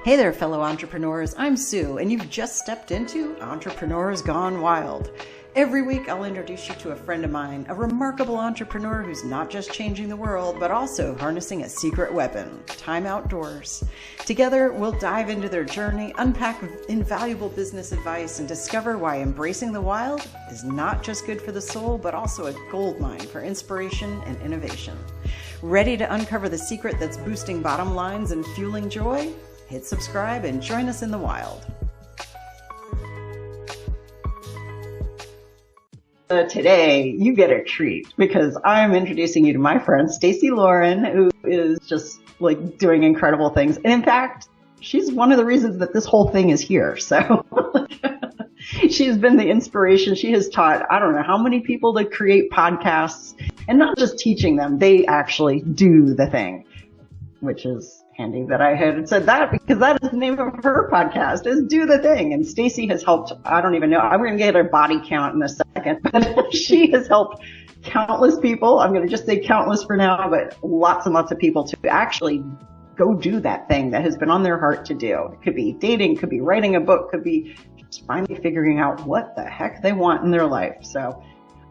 Hey there, fellow entrepreneurs. I'm Sue, and you've just stepped into Entrepreneurs Gone Wild. Every week, I'll introduce you to a friend of mine, a remarkable entrepreneur who's not just changing the world, but also harnessing a secret weapon, time outdoors. Together, we'll dive into their journey, unpack invaluable business advice, and discover why embracing the wild is not just good for the soul, but also a goldmine for inspiration and innovation. Ready to uncover the secret that's boosting bottom lines and fueling joy? Hit subscribe and join us in the wild. Today, you get a treat because I'm introducing you to my friend, Stacey Lauren, who is just like doing incredible things. And in fact, she's one of the reasons that this whole thing is here. So she's been the inspiration. She has taught, I don't know how many people to create podcasts, and not just teaching them, they actually do the thing, which is handy that I had said that because that is the name of her podcast, is Do the Thing. And Stacey has helped, I don't even know, I'm going to get her body count in a second, but she has helped countless people. I'm going to just say countless for now, but lots and lots of people to actually go do that thing that has been on their heart to do. It could be dating, could be writing a book, could be just finally figuring out what the heck they want in their life. So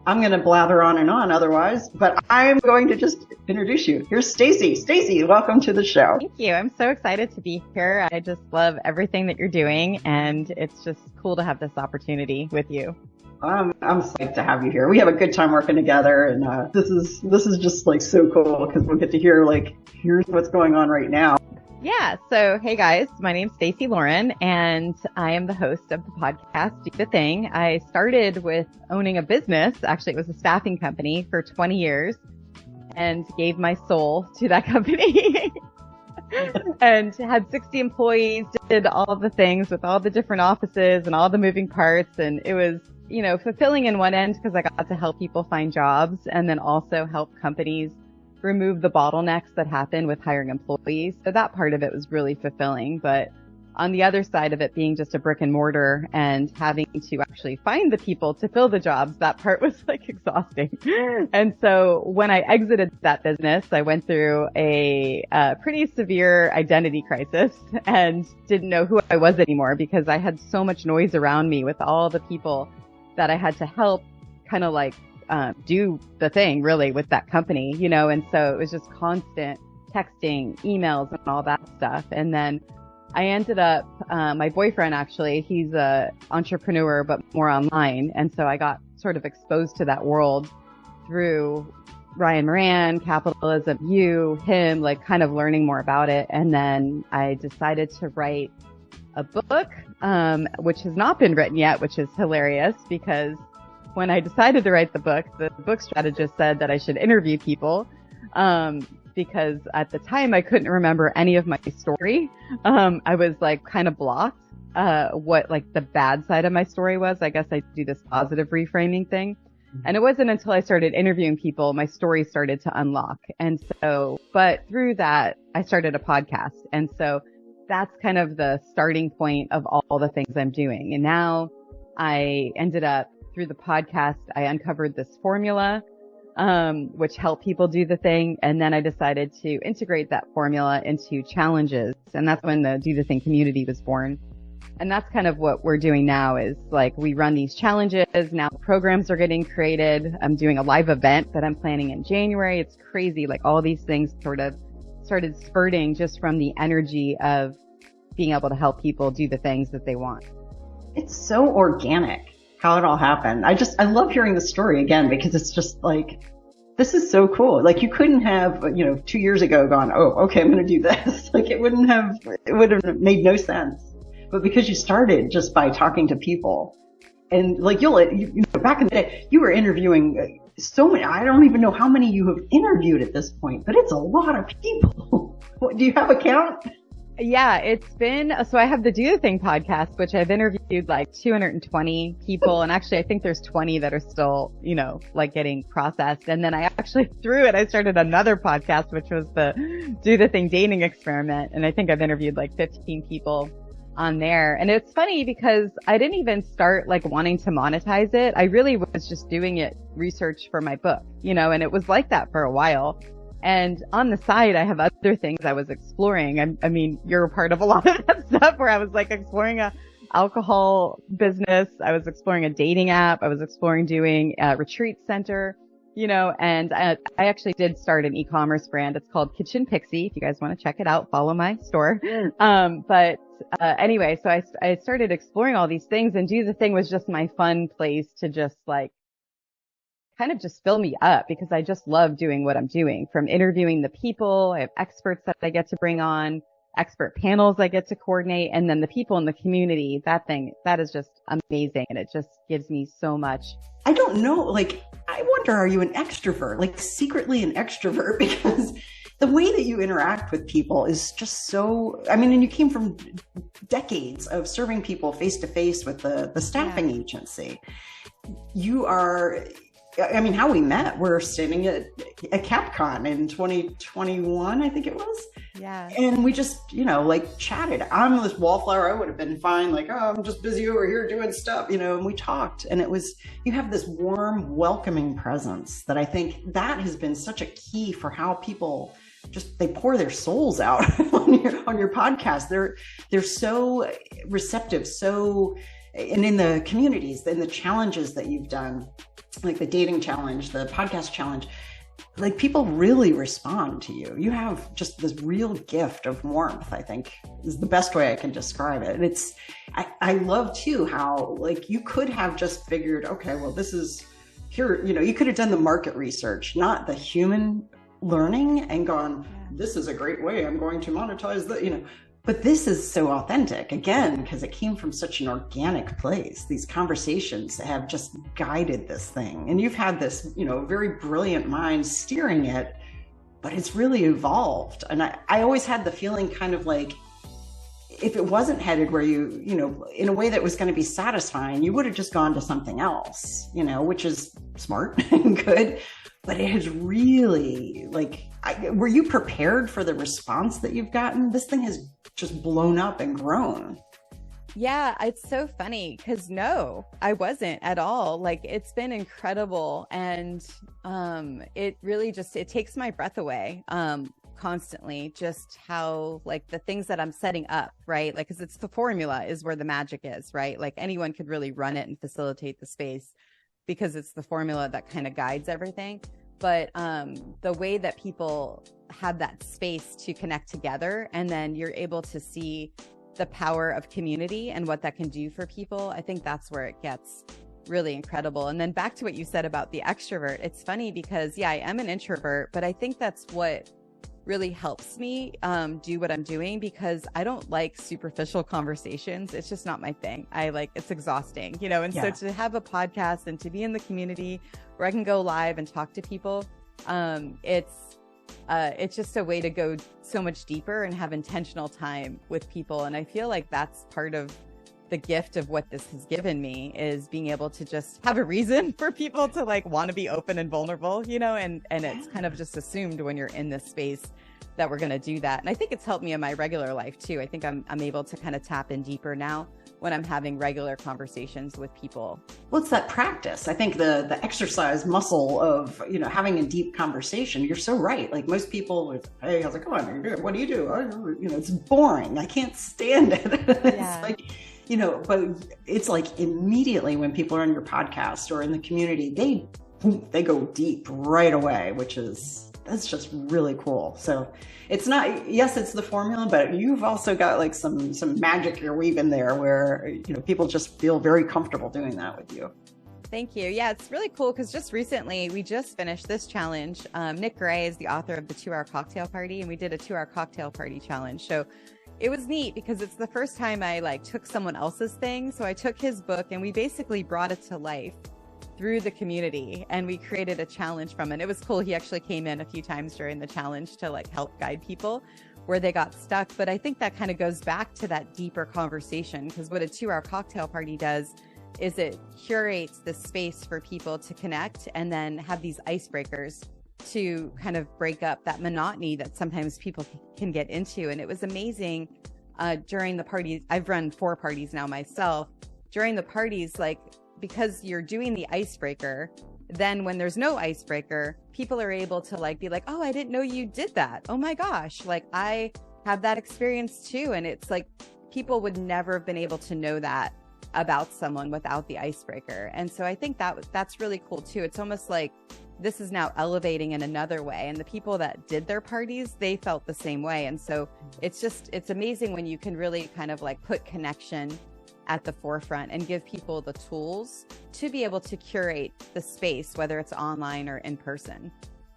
I'm going to blather on and on otherwise, but I'm going to just introduce you. Here's Stacey. Stacey, welcome to the show. Thank you. I'm so excited to be here. I just love everything that you're doing, and it's just cool to have this opportunity with you. I'm psyched to have you here. We have a good time working together, and this is just like so cool because we'll get to hear like, here's what's going on right now. Yeah. So, hey guys, my name's Stacey Lauren, and I am the host of the podcast, Do the Thing. I started with owning a business. Actually, it was a staffing company for 20 years and gave my soul to that company and had 60 employees, did all the things with all the different offices and all the moving parts. And it was, fulfilling in one end because I got to help people find jobs and then also help companies remove the bottlenecks that happen with hiring employees. So that part of it was really fulfilling. But on the other side of it being just a brick and mortar and having to actually find the people to fill the jobs, that part was like exhausting. And so when I exited that business, I went through a pretty severe identity crisis and didn't know who I was anymore because I had so much noise around me with all the people that I had to help kind of like do the thing really with that company, and so it was just constant texting, emails, and all that stuff. And then I ended up, my boyfriend actually, he's a entrepreneur, but more online. And so I got sort of exposed to that world through Ryan Moran, Capitalism, him, like kind of learning more about it. And then I decided to write a book, which has not been written yet, which is hilarious because when I decided to write the book strategist said that I should interview people, because at the time I couldn't remember any of my story. I was like kind of blocked, what like the bad side of my story was. I guess I do this positive reframing thing. And it wasn't until I started interviewing people, my story started to unlock. And so, but through that, I started a podcast. And so that's kind of the starting point of all the things I'm doing. And now I ended up, through the podcast, I uncovered this formula, which helped people do the thing. And then I decided to integrate that formula into challenges. And that's when the Do the Thing community was born. And that's kind of what we're doing now is like we run these challenges. Now programs are getting created. I'm doing a live event that I'm planning in January. It's crazy. Like all these things sort of started spurting just from the energy of being able to help people do the things that they want. It's so organic how it all happened. I love hearing the story again because it's just like, this is so cool. Like you couldn't have, 2 years ago gone, oh, okay, I'm going to do this. Like it would have made no sense. But because you started just by talking to people and like back in the day, you were interviewing so many, I don't even know how many you have interviewed at this point, but it's a lot of people. Do you have a count? Yeah, it's been, so I have the Do the Thing podcast, which I've interviewed like 220 people. And actually, I think there's 20 that are still, like getting processed. And then I actually I started another podcast, which was the Do the Thing dating experiment. And I think I've interviewed like 15 people on there. And it's funny because I didn't even start like wanting to monetize it. I really was just doing it research for my book, and it was like that for a while. And on the side, I have other things I was exploring. I mean, you're a part of a lot of that stuff where I was like exploring a alcohol business. I was exploring a dating app. I was exploring doing a retreat center, and I actually did start an e-commerce brand. It's called Kitchen Pixie. If you guys want to check it out, follow my store. Anyway, so I started exploring all these things, and Do the Thing was just my fun place to just like kind of just fill me up, because I just love doing what I'm doing, from interviewing the people. I have experts that I get to bring on, expert panels I get to coordinate, and then the people in the community. That is just amazing. And it just gives me so much. I don't know. Like, I wonder, are you an extrovert, like secretly an extrovert? Because the way that you interact with people is just so, I mean, and you came from decades of serving people face to face with the staffing agency. You are, I mean, how we met, we're standing at CapCon in 2021, I think it was. Yeah. And we just, like chatted. I'm this wallflower. I would have been fine. Like, oh, I'm just busy over here doing stuff, and we talked. And it was, you have this warm, welcoming presence that I think that has been such a key for how people just, they pour their souls out on your podcast. They're so receptive, and in the communities, in the challenges that you've done, like the dating challenge, the podcast challenge, like people really respond to you. You have just this real gift of warmth, I think is the best way I can describe it. And I love too how like you could have just figured, okay, well, this is here, you could have done the market research, not the human learning, and gone, this is a great way I'm going to monetize that, But this is so authentic, again, because it came from such an organic place. These conversations have just guided this thing. And you've had this, very brilliant mind steering it, but it's really evolved. And I always had the feeling kind of like, if it wasn't headed where you, in a way that was going to be satisfying, you would have just gone to something else, which is smart and good. But it has really, like, were you prepared for the response that you've gotten? This thing has just blown up and grown. Yeah, it's so funny because no, I wasn't at all. Like, it's been incredible. And it really just, it takes my breath away constantly, just how, like, the things that I'm setting up, right? Like, because it's the formula is where the magic is, right? Like, anyone could really run it and facilitate the space, because it's the formula that kind of guides everything. But the way that people have that space to connect together, and then you're able to see the power of community and what that can do for people, I think that's where it gets really incredible. And then back to what you said about the extrovert, it's funny because, I am an introvert, but I think that's what really helps me do what I'm doing, because I don't like superficial conversations. It's just not my thing. It's exhausting, and so to have a podcast and to be in the community where I can go live and talk to people, it's just a way to go so much deeper and have intentional time with people. And I feel like that's part of the gift of what this has given me, is being able to just have a reason for people to like want to be open and vulnerable, and it's kind of just assumed when you're in this space that we're going to do that. And I think it's helped me in my regular life too. I think I'm able to kind of tap in deeper now when I'm having regular conversations with people. Well, it's that practice. I think the exercise muscle of, having a deep conversation. You're so right. Like most people, hey, how's it going? What do you do? It's boring. I can't stand it. It's like, but it's like immediately when people are on your podcast or in the community, they go deep right away, that's just really cool. So it's not, yes, it's the formula, but you've also got like some magic you're weaving there where, people just feel very comfortable doing that with you. Thank you. Yeah, it's really cool because just recently we just finished this challenge. Nick Gray is the author of the 2-Hour Cocktail Party, and we did a 2-hour cocktail party challenge. So it was neat because it's the first time I took someone else's thing. So I took his book and we basically brought it to life through the community, and we created a challenge from it. It was cool. He actually came in a few times during the challenge to help guide people where they got stuck. But I think that kind of goes back to that deeper conversation, because what a 2-hour cocktail party does is it curates the space for people to connect and then have these icebreakers to kind of break up that monotony that sometimes people can get into. And it was amazing during the parties. I've run 4 parties now myself. During the parties, because you're doing the icebreaker, then when there's no icebreaker, people are able to like be like, oh, I didn't know you did that. Oh my gosh. Like I have that experience too. And it's like, people would never have been able to know that about someone without the icebreaker. And so I think that's really cool too. It's almost like this is now elevating in another way. And the people that did their parties, they felt the same way. And so it's amazing when you can really kind of like put connection at the forefront and give people the tools to be able to curate the space, whether it's online or in person.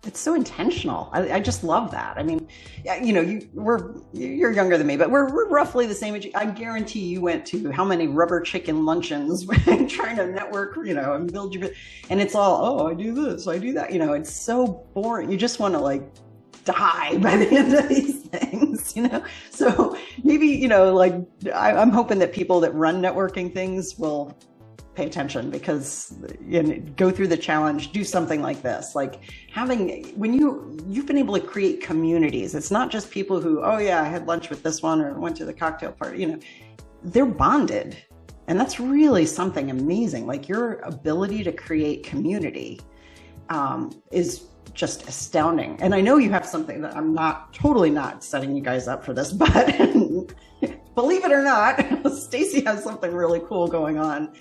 It's so intentional. I just love that. I mean, you know, you're younger than me, but we're roughly the same age. I guarantee you went to how many rubber chicken luncheons trying to network, you know, and build your, and it's all, oh, I do this, I do that. You know, it's so boring. You just want to like die by the end of these things, you know? So maybe, you know, like I'm hoping that people that run networking things will pay attention, because you know, go through the challenge, do something like this, like having, when you've been able to create communities, it's not just people who, oh yeah, I had lunch with this one or went to the cocktail party, you know, they're bonded. And that's really something amazing. Like your ability to create community is just astounding. And I know you have something that I'm totally not setting you guys up for this, but believe it or not, Stacey has something really cool going on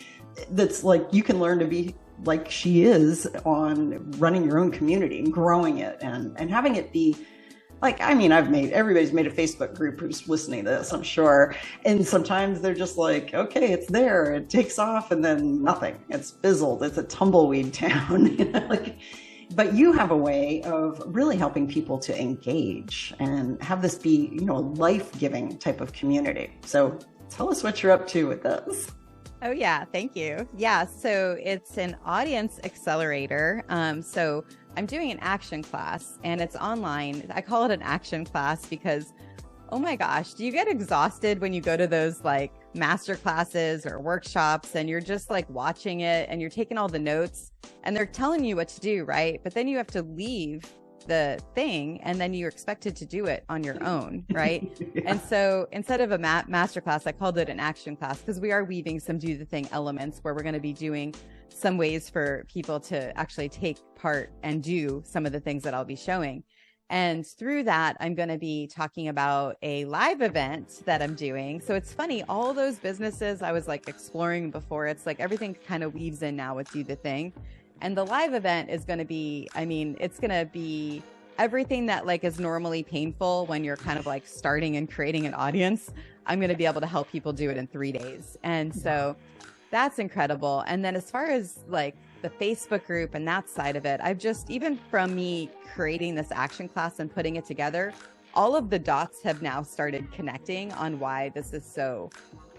that's like you can learn to be like she is on running your own community and growing it and having it be like, I mean, everybody's made a Facebook group who's listening to this, I'm sure. And sometimes they're just like, okay, it's there, it takes off, and then nothing. It's fizzled. It's a tumbleweed town. You know, like, but you have a way of really helping people to engage and have this be, you know, a life-giving type of community. So tell us what you're up to with this. Oh, yeah. Thank you. Yeah. So it's an audience accelerator. So I'm doing an action class and it's online. I call it an action class because, oh my gosh, do you get exhausted when you go to those like master classes or workshops and you're just like watching it and you're taking all the notes and they're telling you what to do, right? But then you have to leave the thing and then you're expected to do it on your own, right? Yeah. And so instead of a master class, I called it an action class because we are weaving some do the thing elements where we're going to be doing some ways for people to actually take part and do some of the things that I'll be showing. And through that, I'm going to be talking about a live event that I'm doing. So it's funny, all those businesses I was like exploring before, it's like everything kind of weaves in now with do the thing. And the live event is going to be, I mean, it's going to be everything that like is normally painful when you're kind of like starting and creating an audience. I'm going to be able to help people do it in 3 days. And so that's incredible. And then as far as like the Facebook group and that side of it, I've just, even from me creating this action class and putting it together, all of the dots have now started connecting on why this is so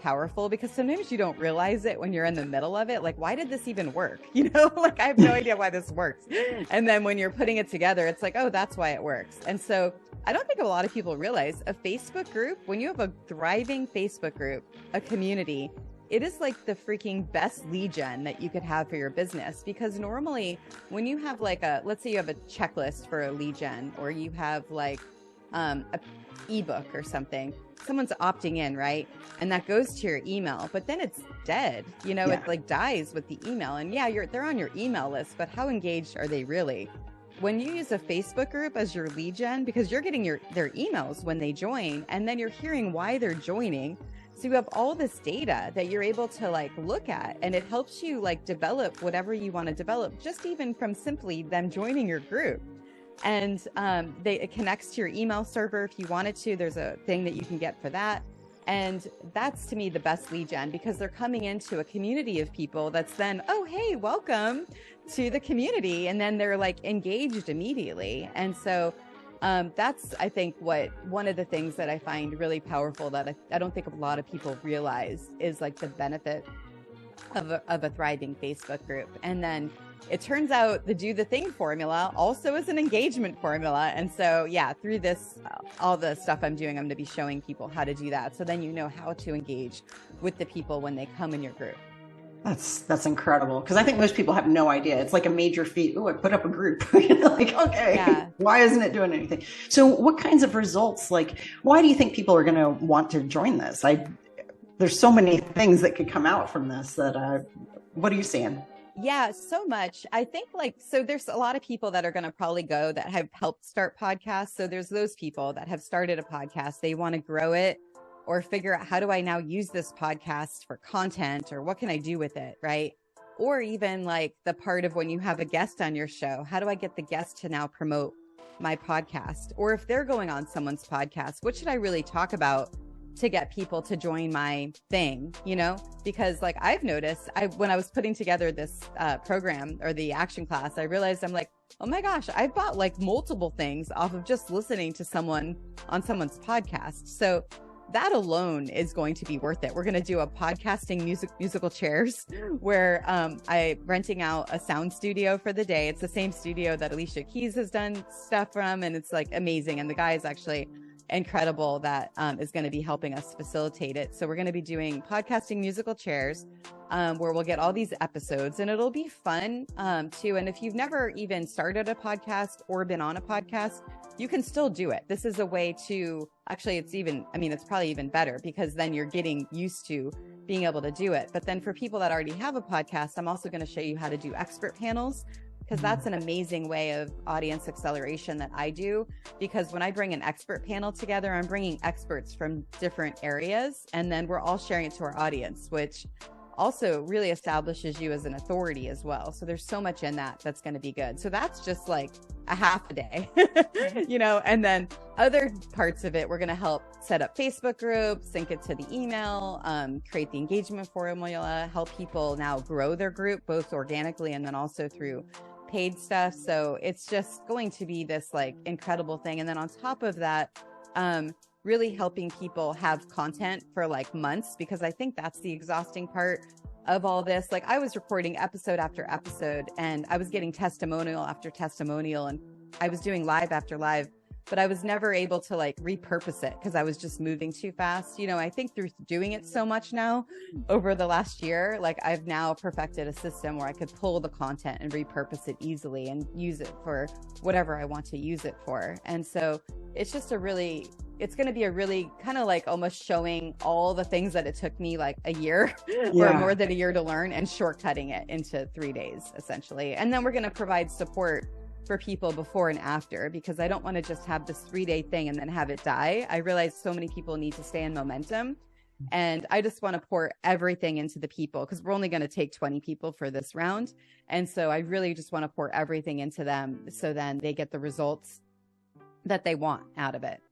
powerful, because sometimes you don't realize it when you're in the middle of it. Like, why did this even work? You know, like I have no idea why this works. And then when you're putting it together, it's like, oh, that's why it works. And so I don't think a lot of people realize a Facebook group, when you have a thriving Facebook group, a community, it is like the freaking best lead gen that you could have for your business. Because normally when you have like let's say you have a checklist for a lead gen, or you have like a ebook or something, someone's opting in, right? And that goes to your email, but then it's dead. You know, yeah. It like dies with the email. And yeah, they're on your email list, but how engaged are they really? When you use a Facebook group as your lead gen, because you're getting their emails when they join, and then you're hearing why they're joining. So you have all this data that you're able to like look at, and it helps you like develop whatever you want to develop, just even from simply them joining your group. And it connects to your email server if you wanted to. There's a thing that you can get for that. And that's to me the best lead gen, because they're coming into a community of people that's then, oh, hey, welcome to the community. And then they're like engaged immediately. And so that's, I think, one of the things that I find really powerful that I don't think a lot of people realize is like the benefit of a thriving Facebook group. And then it turns out the do the thing formula also is an engagement formula. And so, yeah, through this, all the stuff I'm doing, I'm going to be showing people how to do that. So then you know how to engage with the people when they come in your group. That's incredible. Because I think most people have no idea. It's like a major feat. Oh, I put up a group. Like, okay, yeah. Why isn't it doing anything? So what kinds of results, like, why do you think people are going to want to join this? There's so many things that could come out from this that, what are you seeing? Yeah, so much. I think so there's a lot of people that are going to probably go that have helped start podcasts. So there's those people that have started a podcast. They want to grow it or figure out, how do I now use this podcast for content, or what can I do with it? Right. Or even like the part of when you have a guest on your show, how do I get the guest to now promote my podcast? Or if they're going on someone's podcast, what should I really talk about to get people to join my thing, because like I've noticed, when I was putting together this program or the action class, I realized I'm like, oh my gosh, I bought like multiple things off of just listening to someone on someone's podcast. So that alone is going to be worth it. We're going to do a podcasting musical chairs where I'm renting out a sound studio for the day. It's the same studio that Alicia Keys has done stuff from, and it's like amazing. And the guy is actually incredible that is going to be helping us facilitate it. So we're going to be doing podcasting musical chairs where we'll get all these episodes, and it'll be fun too. And if you've never even started a podcast or been on a podcast, you can still do it. This is a way to actually, it's probably even better, because then you're getting used to being able to do it. But then for people that already have a podcast, I'm also going to show you how to do expert panels, because that's an amazing way of audience acceleration that I do. Because when I bring an expert panel together, I'm bringing experts from different areas, and then we're all sharing it to our audience, which also really establishes you as an authority as well. So there's so much in that that's going to be good. So that's just like a half a day, and then other parts of it, we're going to help set up Facebook groups, sync it to the email, create the engagement formula, help people now grow their group, both organically and then also through paid stuff. So it's just going to be this like incredible thing. And then on top of that, really helping people have content for like months, because I think that's the exhausting part of all this. Like I was recording episode after episode, and I was getting testimonial after testimonial, and I was doing live after live, but I was never able to like repurpose it because I was just moving too fast. I think through doing it so much now over the last year, like I've now perfected a system where I could pull the content and repurpose it easily and use it for whatever I want to use it for. And so it's just it's going to be a really kind of like almost showing all the things that it took me like a year or more than a year to learn, and shortcutting it into 3 days essentially. And then we're going to provide support for people before and after, because I don't want to just have this 3-day thing and then have it die. I realize so many people need to stay in momentum, and I just want to pour everything into the people, because we're only going to take 20 people for this round. And so I really just want to pour everything into them, so then they get the results that they want out of it.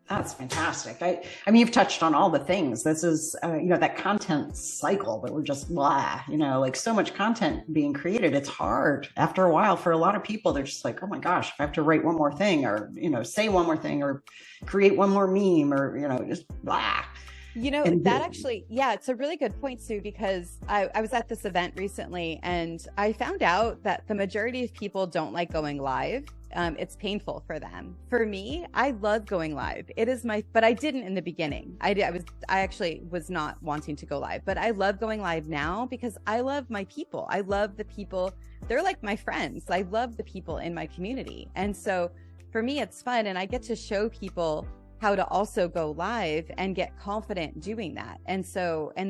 That's fantastic. I mean, you've touched on all the things. This is, that content cycle that we're just like so much content being created. It's hard after a while for a lot of people. They're just like, oh my gosh, if I have to write one more thing, or, say one more thing, or create one more meme, or, just blah. It's a really good point, Sue, because I was at this event recently, and I found out that the majority of people don't like going live. It's painful for them. For me, I love going live. But I didn't in the beginning. I actually was not wanting to go live, but I love going live now because I love my people. I love the people. They're like my friends. I love the people in my community. And so for me, it's fun. And I get to show people how to also go live and get confident doing that. And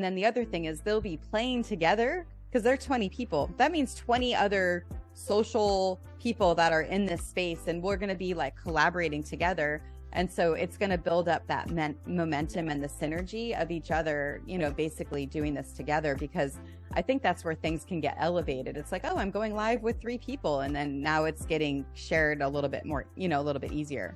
then the other thing is they'll be playing together, because they're 20 people. That means 20 other social people that are in this space, and we're going to be like collaborating together. And so it's going to build up that momentum and the synergy of each other, basically doing this together, because I think that's where things can get elevated. It's like, oh, I'm going live with 3 people. And then now it's getting shared a little bit more, a little bit easier.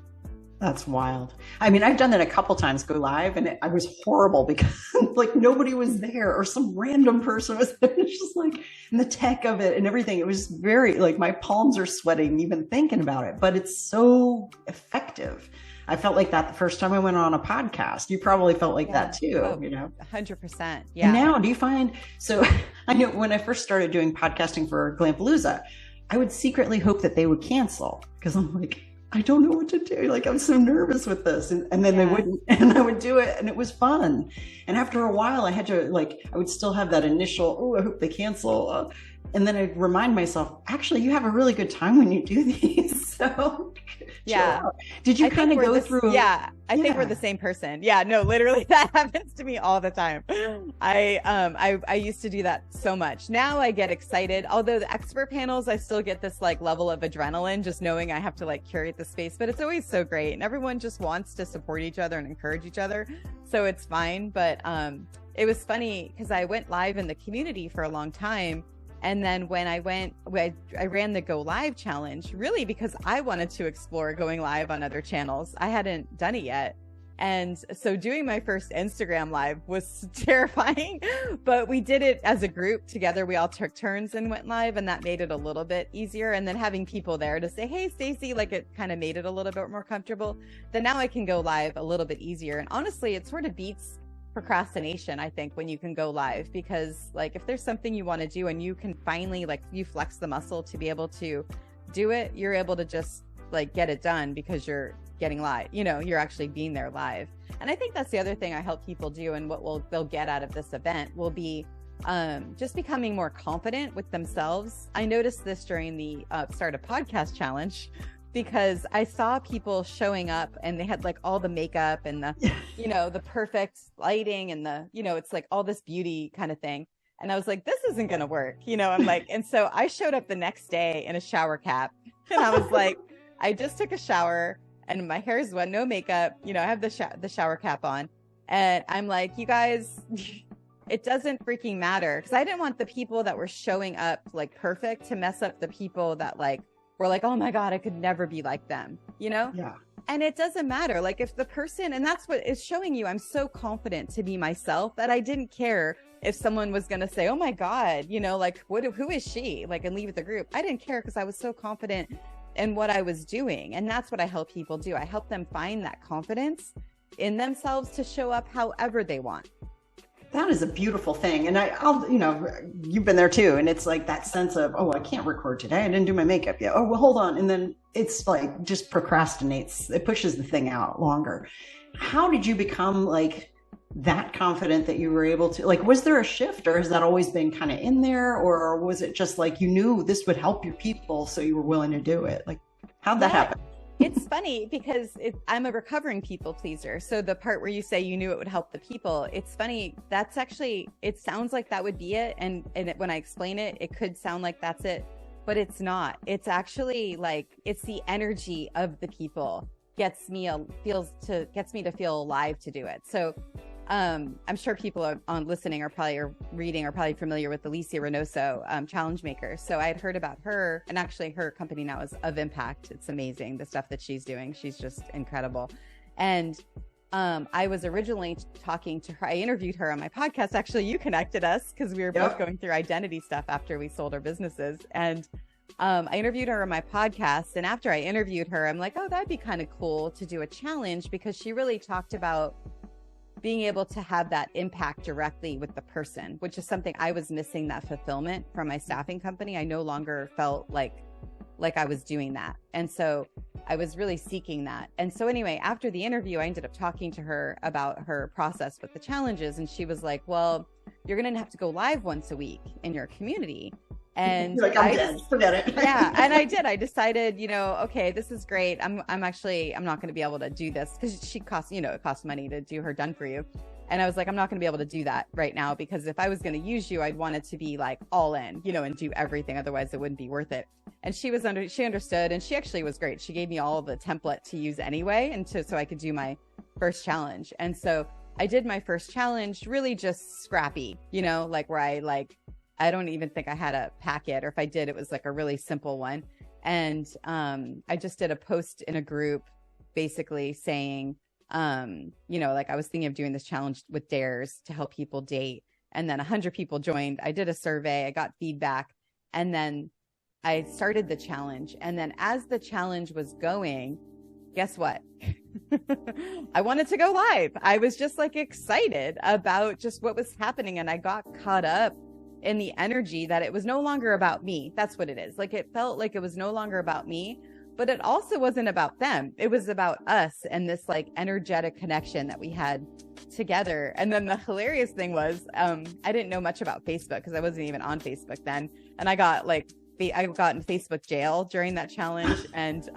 That's wild. I mean, I've done that a couple times, go live, and I was horrible because like nobody was there, or some random person was there. It's just like, and the tech of it and everything, it was very like, my palms are sweating even thinking about it, but it's so effective. I felt like that the first time I went on a podcast. You probably felt like that too, 100%. Yeah. And now do you find, so I know when I first started doing podcasting for Glampalooza, I would secretly hope that they would cancel, because I'm like, I don't know what to do. Like, I'm so nervous with this. And then they wouldn't, and I would do it, and it was fun. And after a while I had to I would still have that initial, oh, I hope they cancel. And then I'd remind myself, actually, you have a really good time when you do these. So Yeah. did you kind of go through? Yeah, I think we're the same person. Yeah, no, literally that happens to me all the time. I used to do that so much. Now I get excited. Although the expert panels, I still get this like level of adrenaline just knowing I have to like curate the space, but it's always so great. And everyone just wants to support each other and encourage each other. So it's fine. But it was funny because I went live in the community for a long time. And then when I ran the Go Live challenge, really because I wanted to explore going live on other channels. I hadn't done it yet. And so doing my first Instagram live was terrifying, but we did it as a group together. We all took turns and went live, and that made it a little bit easier. And then having people there to say, hey, Stacey, like it kind of made it a little bit more comfortable. Then now I can go live a little bit easier. And honestly, it sort of beats procrastination, I think, when you can go live, because like if there's something you want to do and you can finally like you flex the muscle to be able to do it, you're able to just like get it done because you're getting live, you know, you're actually being there live. And I think that's the other thing I help people do, and what they'll get out of this event will be just becoming more confident with themselves. I noticed this during the Start a Podcast challenge, because I saw people showing up and they had like all the makeup and the, you know, the perfect lighting and the, you know, it's like all this beauty kind of thing. And I was like, this isn't going to work. You know, I'm like, and so I showed up the next day in a shower cap, and I was like, I just took a shower and my hair's wet, no makeup, you know, I have the shower cap on, and I'm like, you guys, it doesn't freaking matter. Cause I didn't want the people that were showing up like perfect to mess up the people that like, we're like, oh my God, I could never be like them, you know? Yeah. And it doesn't matter. Like if the person, and that's what is showing you, I'm so confident to be myself that I didn't care if someone was going to say, oh my God, you know, like who is she? Like, and leave the group. I didn't care because I was so confident in what I was doing. And that's what I help people do. I help them find that confidence in themselves to show up however they want. That is a beautiful thing. And I'll, you know, you've been there too. And it's like that sense of, oh, I can't record today. I didn't do my makeup yet. Oh, well, hold on. And then it's like just procrastinates. It pushes the thing out longer. How did you become like that confident that you were able to, like, was there a shift, or has that always been kind of in there? Or was it just like you knew this would help your people, so you were willing to do it? Like, how'd that happen? It's funny because I'm a recovering people pleaser. So the part where you say you knew it would help the people, it's funny. That's actually, it sounds like that would be it. And when I explain it, it could sound like that's it, but it's not. It's actually like, it's the energy of the people gets me to feel alive to do it. So I'm sure people on listening are probably familiar with Alicia Reynoso, Challenge Maker. So I had heard about her, and actually her company now is Of Impact. It's amazing, the stuff that she's doing. She's just incredible. And I was originally talking to her. I interviewed her on my podcast. Actually, you connected us because we were both going through identity stuff after we sold our businesses. And I interviewed her on my podcast. And after I interviewed her, I'm like, oh, that'd be kind of cool to do a challenge, because she really talked about being able to have that impact directly with the person, which is something I was missing, that fulfillment from my staffing company. I no longer felt like I was doing that. And so I was really seeking that. And so anyway, after the interview, I ended up talking to her about her process with the challenges. And she was like, well, you're going to have to go live once a week in your community. And you're like, I'm dead. Forget it. Yeah. And I did. I decided, you know, okay, this is great. I'm not going to be able to do this, because it costs money to do her done for you. And I was like, I'm not going to be able to do that right now, because if I was going to use you, I'd want it to be like all in, you know, and do everything. Otherwise it wouldn't be worth it. And she understood. And she actually was great. She gave me all the template to use anyway. And so I could do my first challenge. And so I did my first challenge really just scrappy, you know, like where I don't even think I had a packet, or if I did, it was like a really simple one. And I just did a post in a group basically saying, you know, like I was thinking of doing this challenge with dares to help people date. And then 100 people joined. I did a survey, I got feedback, and then I started the challenge. And then as the challenge was going, guess what? I wanted to go live. I was just like excited about just what was happening. And I got caught up in the energy that it was no longer about me. That's what it is. Like, it felt like it was no longer about me, but it also wasn't about them. It was about us and this like energetic connection that we had together. And then the hilarious thing was, I didn't know much about Facebook because I wasn't even on Facebook then. And I got in Facebook jail during that challenge. And,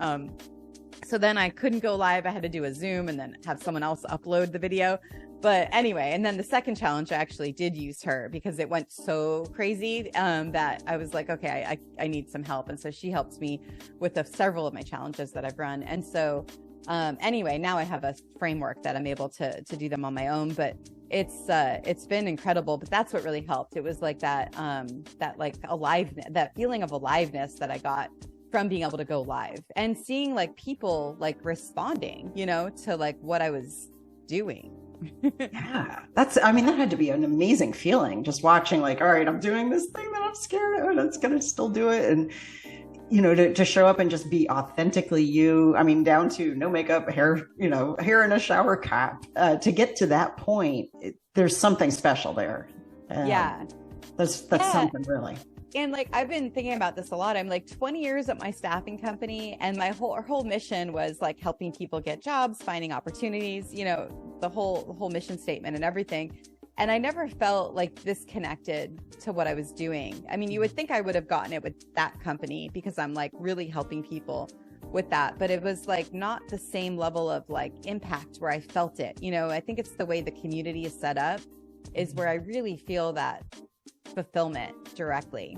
so then I couldn't go live. I had to do a Zoom and then have someone else upload the video. But anyway, and then the second challenge, I actually did use her because it went so crazy that I was like, okay, I need some help. And so she helped me with several of my challenges that I've run. And so anyway, now I have a framework that I'm able to do them on my own. But it's been incredible. But that's what really helped. It was like that like aliveness, that feeling of aliveness that I got from being able to go live and seeing like people like responding, to like what I was doing. Yeah, that had to be an amazing feeling, just watching like, all right, I'm doing this thing that I'm scared of, and it's going to still do it. And, to show up and just be authentically you, down to no makeup, hair, hair in a shower cap, to get to that point, there's something special there. Yeah. That's something really. And like, I've been thinking about this a lot. I'm like 20 years at my staffing company, and our whole mission was like helping people get jobs, finding opportunities, the whole mission statement and everything. And I never felt like this connected to what I was doing. You would think I would have gotten it with that company because I'm like really helping people with that, but it was like not the same level of like impact where I felt it. I think it's the way the community is set up is where I really feel that fulfillment directly.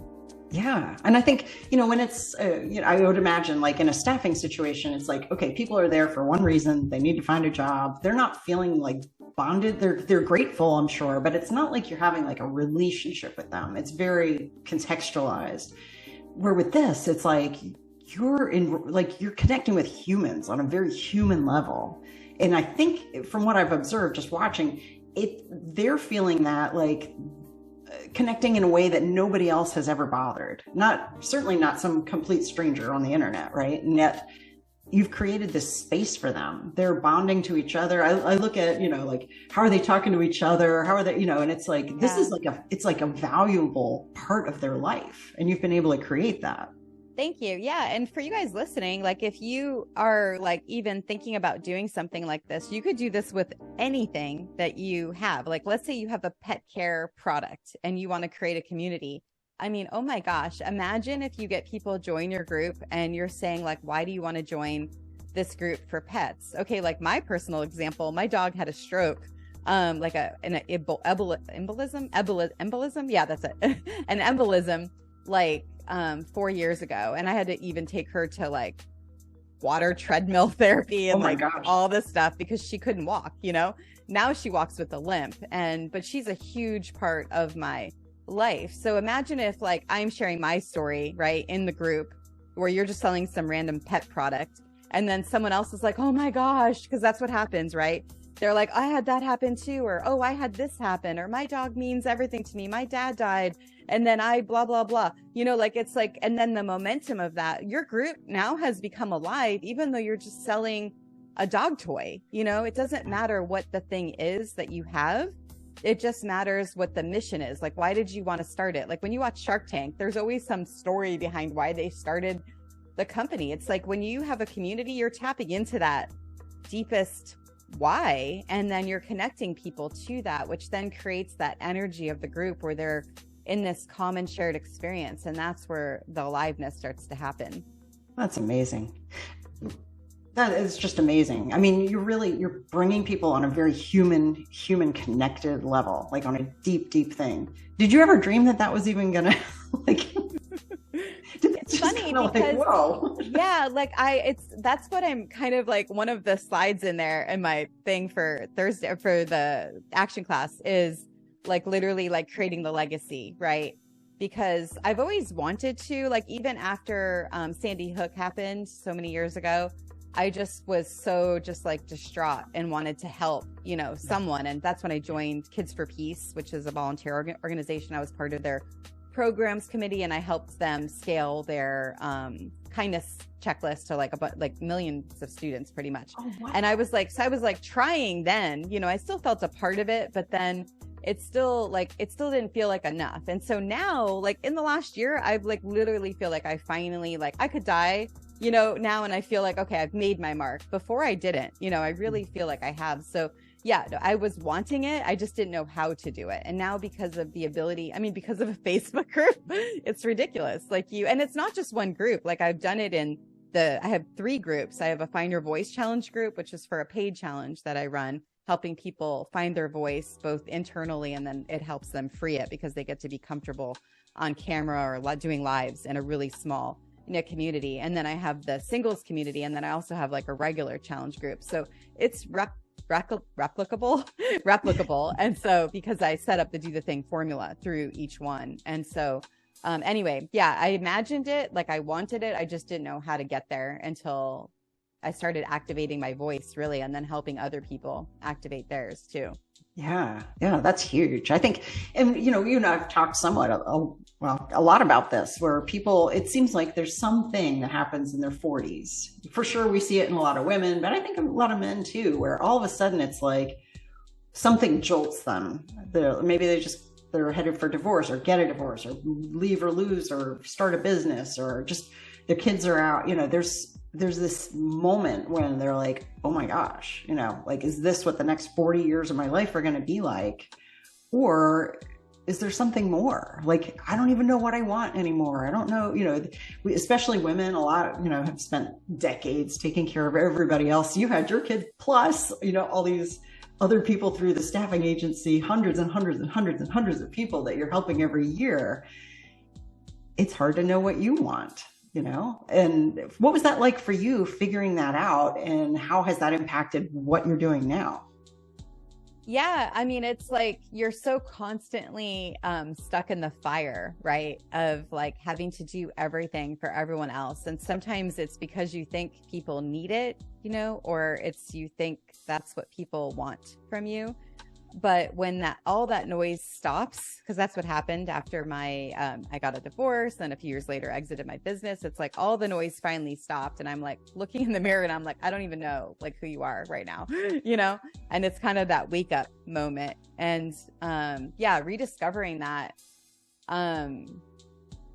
Yeah. And I think, when it's, I would imagine like in a staffing situation, it's like, okay, people are there for one reason. They need to find a job. They're not feeling like bonded. They're grateful, I'm sure, but it's not like you're having like a relationship with them. It's very contextualized. Where with this, it's like you're connecting with humans on a very human level. And I think from what I've observed, just watching it, they're feeling that like connecting in a way that nobody else has ever bothered. Certainly not some complete stranger on the internet, right? And yet you've created this space for them. They're bonding to each other. I look at, like, how are they talking to each other? How are they, and it's like, this is like it's like a valuable part of their life. And you've been able to create that. Thank you. Yeah. And for you guys listening, like if you are like even thinking about doing something like this, you could do this with anything that you have. Like, let's say you have a pet care product and you want to create a community. Oh my gosh, imagine if you get people join your group and you're saying like, why do you want to join this group for pets? Okay. Like my personal example, my dog had a stroke, like an embolism. Yeah, that's it. An embolism, like, 4 years ago, and I had to even take her to like water treadmill therapy and all this stuff because she couldn't walk. Now she walks with a limp, but she's a huge part of my life. So imagine if like I'm sharing my story right in the group where you're just selling some random pet product, and then someone else is like, oh my gosh, because that's what happens, right? They're like, I had that happen too, or oh, I had this happen, or my dog means everything to me. My dad died, and then I blah blah blah. It's like, and then the momentum of that, your group now has become alive, even though you're just selling a dog toy. It doesn't matter what the thing is that you have. It just matters what the mission is. Like, why did you want to start it? Like when you watch Shark Tank, there's always some story behind why they started the company. It's like when you have a community, you're tapping into that deepest why, and then you're connecting people to that, which then creates that energy of the group where they're in this common shared experience, and that's where the aliveness starts to happen. That's amazing. That is just amazing. You're bringing people on a very human connected level, like on a deep thing. Did you ever dream that was even gonna like it's funny because like, whoa. Yeah, like that's what I'm kind of like, one of the slides in there in my thing for Thursday for the action class is like literally like creating the legacy, right? Because I've always wanted to, like, even after Sandy Hook happened so many years ago, I just was so just like distraught and wanted to help, someone. And that's when I joined Kids for Peace, which is a volunteer organization. I was part of their programs committee, and I helped them scale their kindness checklist to like millions of students pretty much. Oh, wow. And I was like trying then, I still felt a part of it, but then it still didn't feel like enough. And so now, like in the last year, I've like literally feel like I finally, like I could die now, and I feel like, okay, I've made my mark. Before I didn't, I really feel like I have. So yeah, no, I was wanting it. I just didn't know how to do it. And now because of the ability, because of a Facebook group, it's ridiculous. And it's not just one group. Like I've done it I have 3 groups. I have a Find Your Voice challenge group, which is for a paid challenge that I run, helping people find their voice both internally, and then it helps them free it because they get to be comfortable on camera or doing lives in a really small community. And then I have the singles community, and then I also have like a regular challenge group. So it's replicable. And so because I set up the Do the Thing formula through each one. And so anyway, yeah, I imagined it, like I wanted it. I just didn't know how to get there until I started activating my voice, really, and then helping other people activate theirs too. Yeah, that's huge. I think, and you and I've talked somewhat, a lot about this, where people, it seems like there's something that happens in their 40s. For sure, we see it in a lot of women, but I think a lot of men too, where all of a sudden it's like something jolts them. Maybe they're headed for divorce, or get a divorce, or leave or lose, or start a business, or just their kids are out. There's this moment when they're like, oh my gosh, is this what the next 40 years of my life are going to be like? Or is there something more? Like, I don't even know what I want anymore. I don't know, especially women, a lot, have spent decades taking care of everybody else. You had your kid plus, all these other people through the staffing agency, hundreds and hundreds and hundreds and hundreds of people that you're helping every year. It's hard to know what you want. And what was that like for you, figuring that out, and how has that impacted what you're doing now? Yeah, it's like you're so constantly stuck in the fire, right? Of like having to do everything for everyone else. And sometimes it's because you think people need it, or it's you think that's what people want from you. But when all that noise stops, because that's what happened after I got a divorce, and a few years later exited my business. It's like all the noise finally stopped, and I'm like looking in the mirror, and I'm like, I don't even know like who you are right now, And it's kind of that wake up moment, and rediscovering that.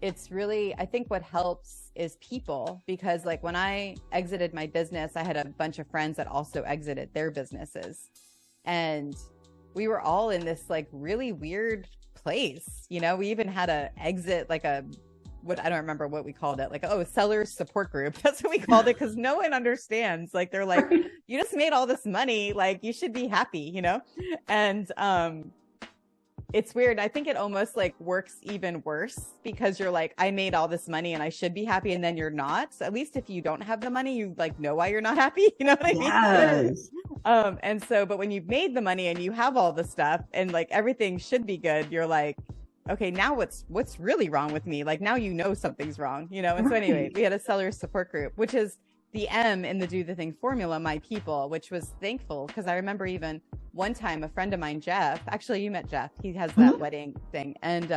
It's really, I think what helps is people, because like when I exited my business, I had a bunch of friends that also exited their businesses, and we were all in this like really weird place. We even had a exit, like I don't remember what we called it, like, sellers support group. That's what we called it. Cause no one understands. Like, they're like, you just made all this money. Like, you should be happy, And, it's weird. I think it almost like works even worse, because you're like, I made all this money and I should be happy. And then you're not. So at least if you don't have the money, you like know why you're not happy. You know what I mean? Yes. And so, but when you've made the money and you have all the stuff and like everything should be good, you're like, okay, now what's really wrong with me? Like, now something's wrong, And so anyway, we had a seller support group, which is the M in the Do the Thing formula, my people, which was thankful, because I remember even one time a friend of mine, Jeff, actually you met Jeff, he has that wedding thing. And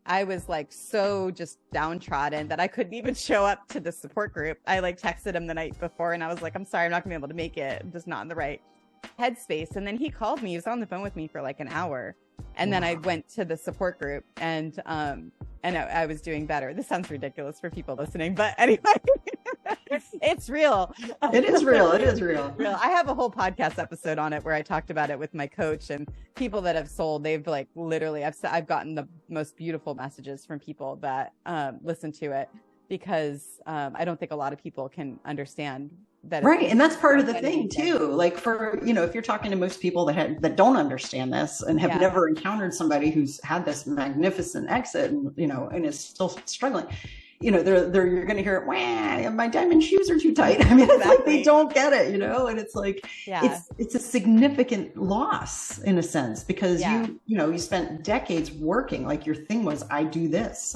I was like so just downtrodden that I couldn't even show up to the support group. I like texted him the night before and I was like, I'm sorry, I'm not gonna be able to make it. I'm just not in the right headspace. And then he called me, he was on the phone with me for like an hour. And then I went to the support group, and I was doing better. This sounds ridiculous for people listening, but anyway, it's real. It is real. It is real. I have a whole podcast episode on it where I talked about it with my coach, and people that have sold, they've like literally, I've gotten the most beautiful messages from people that listen to it, because I don't think a lot of people can understand that. Right. And that's part of the thing too. Like for, if you're talking to most people that don't understand this and have never encountered somebody who's had this magnificent exit and, and is still struggling, you're going to hear it, wah, my diamond shoes are too tight. It's like they don't get it, and it's like, it's a significant loss in a sense, because you spent decades working, like your thing was, I do this,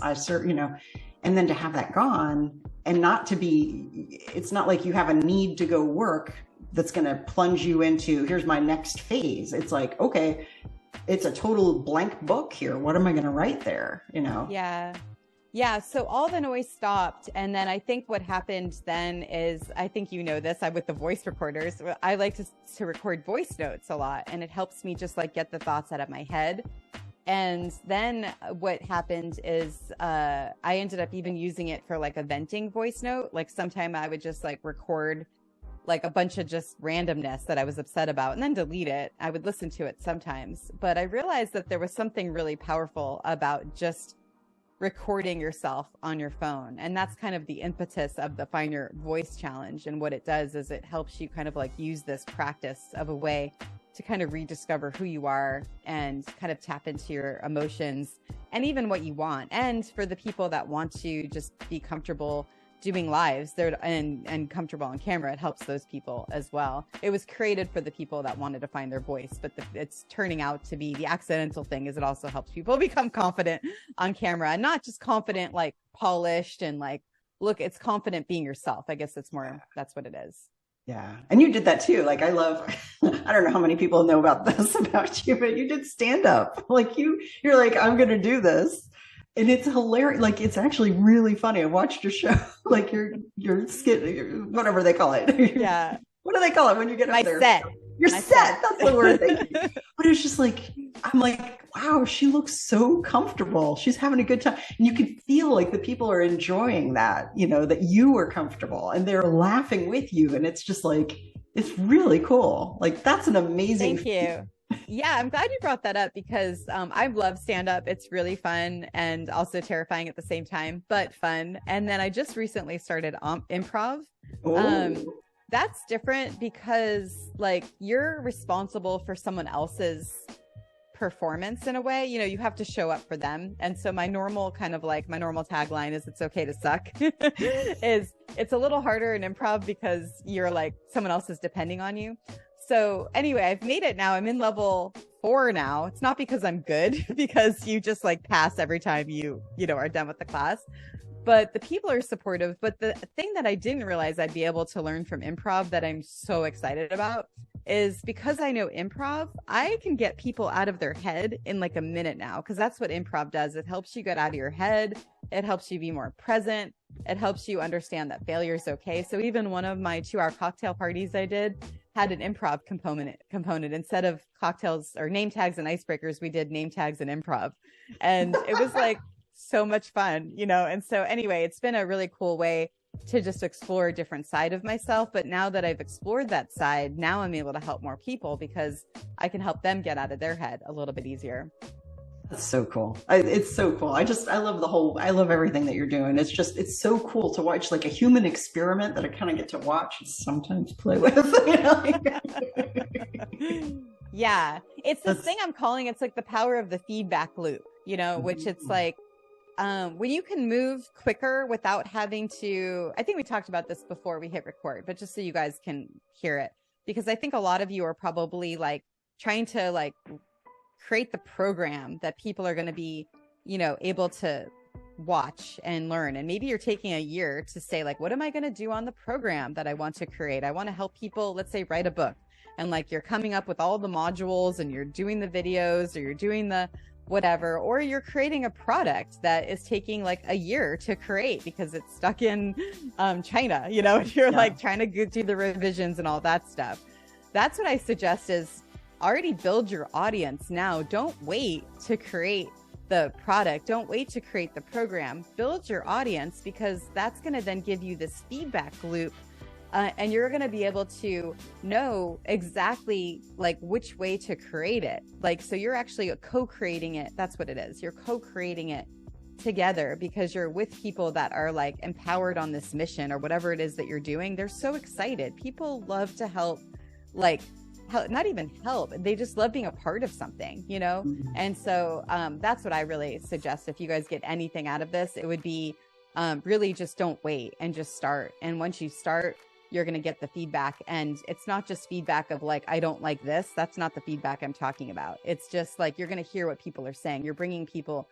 and then to have that gone and not to be, it's not like you have a need to go work that's going to plunge you into, here's my next phase. It's like, okay, it's a total blank book here. What am I going to write there? Yeah. So all the noise stopped. And then I think what happened then is, I think this, with the voice recorders, I like to record voice notes a lot, and it helps me just like get the thoughts out of my head. And then what happened is I ended up even using it for like a venting voice note. Like sometime I would just like record like a bunch of just randomness that I was upset about and then delete it. I would listen to it sometimes, but I realized that there was something really powerful about just recording yourself on your phone. And that's kind of the impetus of the Find Your Voice Challenge. And what it does is it helps you kind of like use this practice of a way to kind of rediscover who you are and kind of tap into your emotions and even what you want. And for the people that want to just be comfortable doing lives there and comfortable on camera, it helps those people as well. It was created for the people that wanted to find their voice, but it's turning out to be the accidental thing is it also helps people become confident on camera, and not just confident, like polished and like, look, it's confident being yourself. I guess that's what it is. Yeah. And you did that too. Like I love, I don't know how many people know about this about you, but you did stand up. Like you're like, I'm going to do this. And it's hilarious. Like, it's actually really funny. I watched your show, like your skit, whatever they call it. Yeah. What do they call it when you get up there? Set. Your set. That's the word. Thank you. But it's just like, I'm like, wow, she looks so comfortable. She's having a good time. And you can feel like the people are enjoying that, that you are comfortable and they're laughing with you. And it's just like, it's really cool. Like, that's an amazing. Thank you. Yeah, I'm glad you brought that up because I love stand-up. It's really fun and also terrifying at the same time, but fun. And then I just recently started improv. That's different because like you're responsible for someone else's performance in a way. You have to show up for them. And so my normal tagline is it's okay to suck is it's a little harder in improv because you're like someone else is depending on you. So anyway, I've made it now. I'm in level 4 now. It's not because I'm good, because you just like pass every time you are done with the class. But the people are supportive. But the thing that I didn't realize I'd be able to learn from improv that I'm so excited about is because I know improv, I can get people out of their head in like a minute now, because that's what improv does. It helps you get out of your head. It helps you be more present. It helps you understand that failure is okay. So even one of my 2-hour cocktail parties I did had an improv component. Instead of cocktails or name tags and icebreakers, we did name tags and improv. And it was like so much fun, And so anyway, it's been a really cool way to just explore a different side of myself. But now that I've explored that side, now I'm able to help more people because I can help them get out of their head a little bit easier. That's so cool. It's so cool. I love everything that you're doing. It's so cool to watch, like a human experiment that I kind of get to watch and sometimes play with. Yeah. It's this thing I'm calling, it's like the power of the feedback loop, which it's like, when you can move quicker without having to, I think we talked about this before we hit record, but just so you guys can hear it, because I think a lot of you are probably like trying to like create the program that people are going to be, able to watch and learn. And maybe you're taking a year to say like, what am I going to do on the program that I want to create? I want to help people, let's say, write a book. And like, you're coming up with all the modules and you're doing the videos or you're doing the whatever, or you're creating a product that is taking like a year to create because it's stuck in China, and you're like trying to do the revisions and all that stuff. That's what I suggest is already build your audience now. Don't wait to create the product. Don't wait to create the program. Build your audience, because that's going to then give you this feedback loop. And you're going to be able to know exactly like which way to create it. Like, so you're actually co-creating it. That's what it is. You're co-creating it together because you're with people that are like empowered on this mission or whatever it is that you're doing. They're so excited. People love to help, not even help. They just love being a part of something, Mm-hmm. And so that's what I really suggest. If you guys get anything out of this, it would be really just don't wait and just start. And once you start, you're going to get the feedback. And it's not just feedback of like, I don't like this. That's not the feedback I'm talking about. It's just like, you're going to hear what people are saying. You're bringing people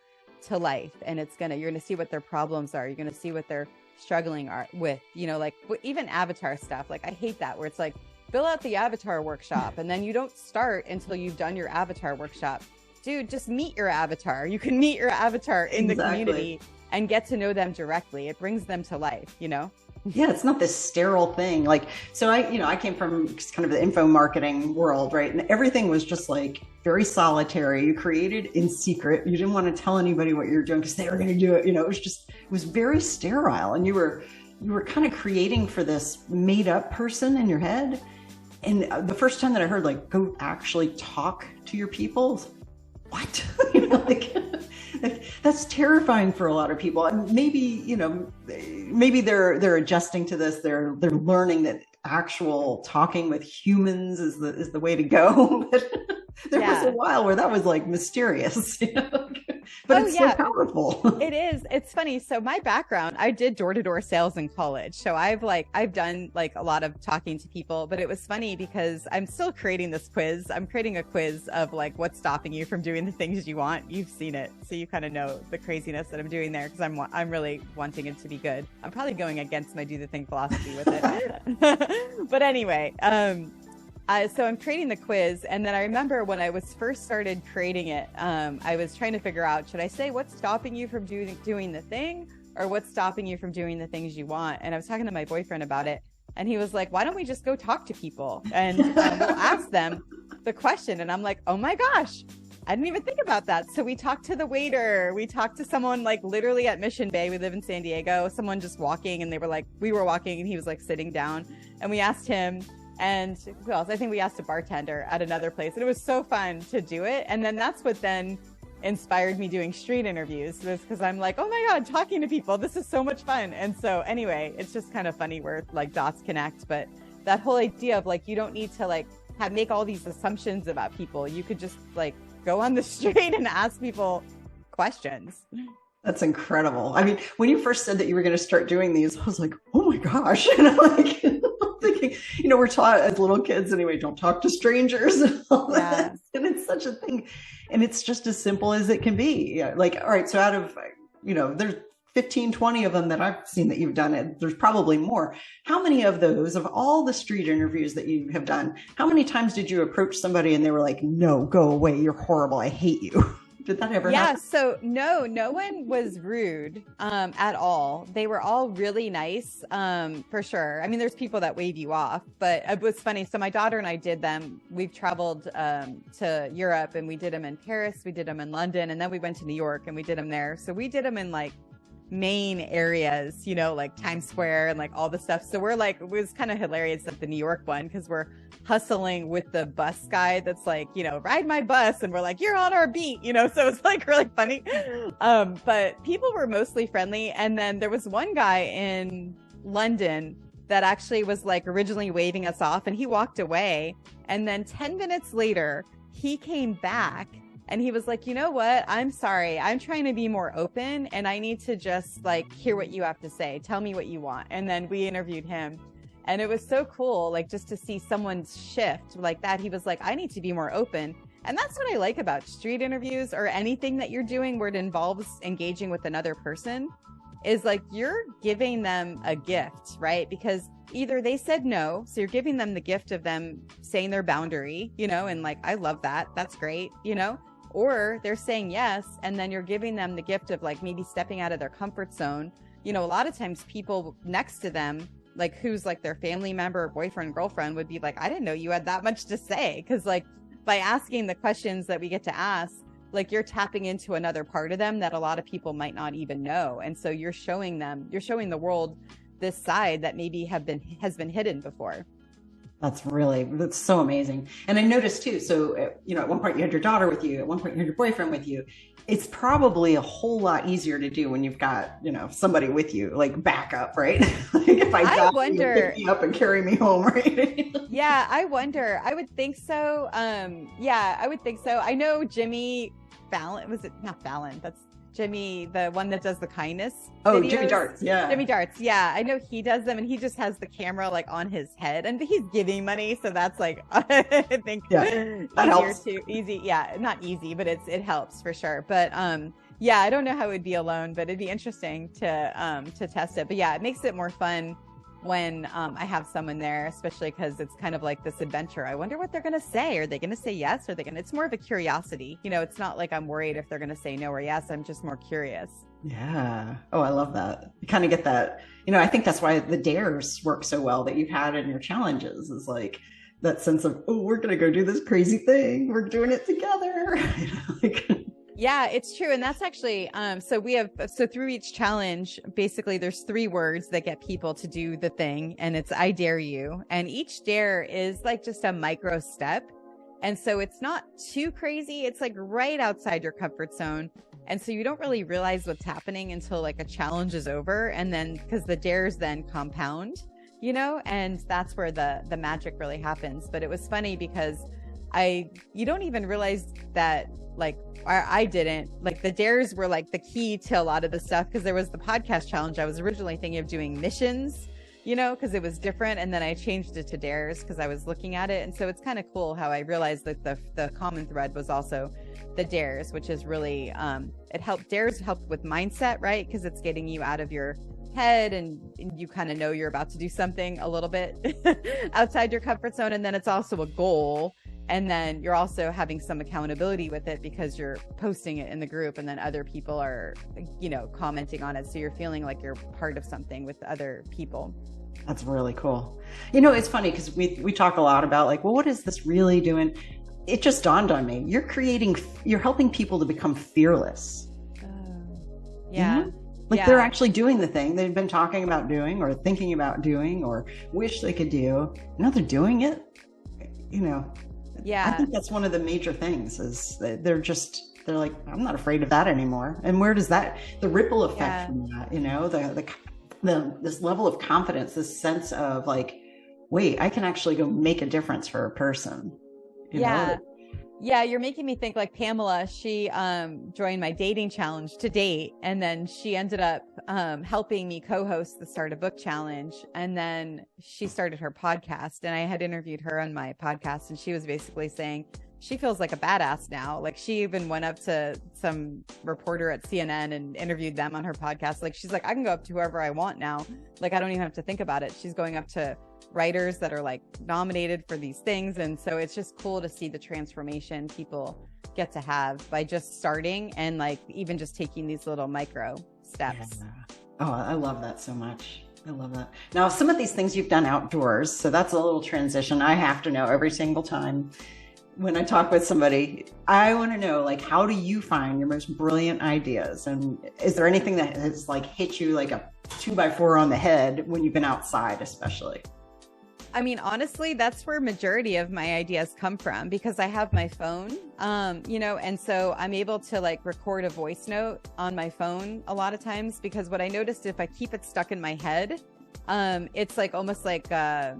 to life, and you're going to see what their problems are. You're going to see what they're struggling with, like even avatar stuff. Like, I hate that where it's like, fill out the avatar workshop. And then you don't start until you've done your avatar workshop. Dude, just meet your avatar. You can meet your avatar in the community and get to know them directly. It brings them to life, Yeah, it's not this sterile thing. Like, so I came from kind of the info marketing world, right? And everything was just like very solitary. You created in secret. You didn't want to tell anybody what you were doing because they were going to do it. It was very sterile. And you were kind of creating for this made up person in your head. And the first time that I heard like, go actually talk to your people, what? That's terrifying for a lot of people. And maybe they're adjusting to this. They're learning that actual talking with humans is the way to go. But there was a while where that was like mysterious, but it's so powerful. It is. It's funny. So my background, I did door-to-door sales in college. So I've done like a lot of talking to people, but it was funny because I'm still creating this quiz. I'm creating a quiz of like, what's stopping you from doing the things you want. You've seen it. So you kind of know the craziness that I'm doing there because I'm really wanting it to be good. I'm probably going against my do the thing philosophy with it. But anyway, so I'm creating the quiz, and then I remember when I was first started creating it, I was trying to figure out, should I say what's stopping you from doing the thing, or what's stopping you from doing the things you want? And I was talking to my boyfriend about it, and he was like, why don't we just go talk to people and we'll ask them the question? And I'm like, oh my gosh, I didn't even think about that. So we talked to the waiter. We talked to someone like literally at Mission Bay. We live in San Diego. Someone just walking, and we were walking, and he was like sitting down, and we asked him. And who else? I think we asked a bartender at another place, and it was so fun to do it. And then that's what then inspired me doing street interviews, was because I'm like, oh my God, talking to people, this is so much fun. And so anyway, it's just kind of funny where like dots connect. But that whole idea of like, you don't need to like make all these assumptions about people. You could just like go on the street and ask people questions. That's incredible. I mean, when you first said that you were going to start doing these, I was like, oh my gosh. Thinking, we're taught as little kids anyway, don't talk to strangers and all that. And it's such a thing. And it's just as simple as it can be. Like, all right, so out of, there's 15, 20 of them that I've seen that you've done it. There's probably more. How many of those, of all the street interviews that you have done, how many times did you approach somebody and they were like, no, go away, you're horrible, I hate you? Did that ever happen? So no one was rude at all. They were all really nice, for sure. I mean, there's people that wave you off, but it was funny. So my daughter and I did them. We've traveled to Europe, and we did them in Paris, we did them in London, and then we went to New York and we did them there. So we did them in like main areas, like Times Square and like all the stuff. So we're like, it was kind of hilarious at the New York one because we're hustling with the bus guy that's like, ride my bus, and we're like, you're on our beat, so it's like really funny. But people were mostly friendly. And then there was one guy in London that actually was like originally waving us off, and he walked away, and then 10 minutes later he came back. And he was like, you know what? I'm sorry. I'm trying to be more open, and I need to just like hear what you have to say. Tell me what you want. And then we interviewed him, and it was so cool, like just to see someone's shift like that. He was like, I need to be more open. And that's what I like about street interviews, or anything that you're doing where it involves engaging with another person, is like you're giving them a gift, right? Because either they said no, so you're giving them the gift of them saying their boundary, and like, I love that. That's great, or they're saying yes, and then you're giving them the gift of like maybe stepping out of their comfort zone. A lot of times people next to them, like who's like their family member, boyfriend, girlfriend, would be like, I didn't know you had that much to say. Because like by asking the questions that we get to ask, like you're tapping into another part of them that a lot of people might not even know. And so you're showing the world this side that maybe has been hidden before. That's so amazing. And I noticed too, so, at one point you had your daughter with you, at one point you had your boyfriend with you. It's probably a whole lot easier to do when you've got, somebody with you, like backup, right? Like if I die, you'll pick me up and carry me home, right? Yeah, I wonder. I would think so. I would think so. I know Jimmy Fallon, was it not Fallon? That's Jimmy, the one that does the kindness videos. Jimmy Darts, yeah. Jimmy Darts, yeah. I know he does them, and he just has the camera like on his head, and he's giving money, so that's like I think that helps. Easy, yeah, not easy, but it helps for sure. But yeah, I don't know how it would be alone, but it'd be interesting to test it. But yeah, it makes it more fun when I have someone there, especially because it's kind of like this adventure. I wonder what they're going to say. Are they going to say yes? Are they going to, it's more of a curiosity. You know, it's not like I'm worried if they're going to say no or yes. I'm just more curious. Yeah. Oh, I love that. You kind of get that, I think that's why the dares work so well that you've had in your challenges is like that sense of, oh, we're going to go do this crazy thing. We're doing it together. Yeah, it's true. And that's actually, so through each challenge, basically there's 3 words that get people to do the thing, and it's I dare you. And each dare is like just a micro step. And so it's not too crazy. It's like right outside your comfort zone. And so you don't really realize what's happening until like a challenge is over. And then because the dares then compound, and that's where the magic really happens. But it was funny because you don't even realize that like I didn't like the dares were like the key to a lot of the stuff because there was the podcast challenge. I was originally thinking of doing missions, because it was different. And then I changed it to dares because I was looking at it. And so it's kind of cool how I realized that the common thread was also the dares, which is really, dares help with mindset, right? Because it's getting you out of your head and you kind of know you're about to do something a little bit outside your comfort zone. And then it's also a goal. And then you're also having some accountability with it because you're posting it in the group and then other people are, commenting on it. So you're feeling like you're part of something with other people. That's really cool. It's funny because we talk a lot about like, well, what is this really doing? It just dawned on me. You're helping people to become fearless. Yeah. Like they're actually doing the thing they've been talking about doing or thinking about doing or wish they could do. Now they're doing it, Yeah. I think that's one of the major things is that they're like, I'm not afraid of that anymore. And where does the ripple effect from that, this level of confidence, this sense of like, wait, I can actually go make a difference for a person. Yeah, you're making me think like Pamela, she joined my dating challenge to date. And then she ended up helping me co-host the Start a Book Challenge. And then she started her podcast. And I had interviewed her on my podcast. And she was basically saying she feels like a badass now. Like she even went up to some reporter at CNN and interviewed them on her podcast. Like she's like, I can go up to whoever I want now. Like I don't even have to think about it. She's going up to writers that are like nominated for these things. And so it's just cool to see the transformation people get to have by just starting and like even just taking these little micro steps. Yeah. Oh, I love that so much. I love that. Now, some of these things you've done outdoors, so that's a little transition. I have to know every single time when I talk with somebody, I want to know, like, how do you find your most brilliant ideas? And is there anything that has like hit you like a 2x4 on the head when you've been outside, especially? I mean, honestly, that's where majority of my ideas come from because I have my phone, and so I'm able to like record a voice note on my phone a lot of times because what I noticed if I keep it stuck in my head, it's like almost like, I